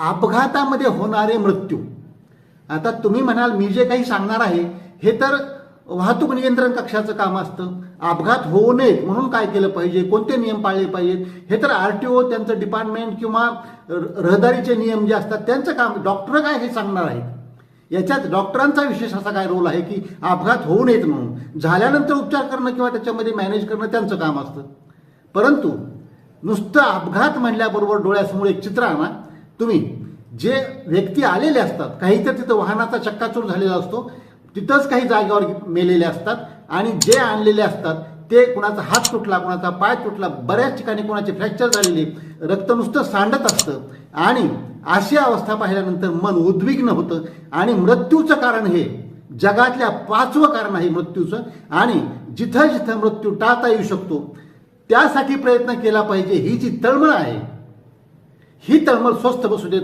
अपघातामध्ये होणारे मृत्यू. आता तुम्ही म्हणाल मी जे काही सांगणार आहे हे तर वाहतूक नियंत्रण कक्षाचं काम असतं. अपघात होऊ नयेत म्हणून काय केलं पाहिजे, कोणते नियम पाळले पाहिजेत हे तर आरटीओ त्यांचं डिपार्टमेंट किंवा रहदारीचे नियम जे असतात त्यांचं काम. डॉक्टर काय हे सांगणार आहेत. याच्यात डॉक्टरांचा विशेष असा काय रोल आहे की अपघात होऊ नयेत म्हणून झाल्यानंतर उपचार करणं किंवा त्याच्यामध्ये मॅनेज करणं त्यांचं काम असतं. परंतु नुसतं अपघात म्हणल्याबरोबर डोळ्यासमोर एक चित्र आणा. तुम्ही जे व्यक्ती आलेले असतात, काही तर तिथं वाहनाचा चक्काचूर झालेला असतो, तिथंच काही जागेवर मेलेले असतात आणि जे आणलेले असतात ते कुणाचा हात तुटला, कुणाचा पाय तुटला, बऱ्याच ठिकाणी कुणाचे फ्रॅक्चर झालेले, रक्त नुसतं सांडत असतं आणि अशी अवस्था पाहिल्यानंतर मन उद्विग्न होतं. आणि मृत्यूचं कारण हे जगातल्या 5वं कारण आहे मृत्यूचं. आणि जिथं जिथं मृत्यू टाळता येऊ शकतो त्यासाठी प्रयत्न केला पाहिजे. ही जी तळमळ आहे ही तळमळ स्वस्थ बसू देत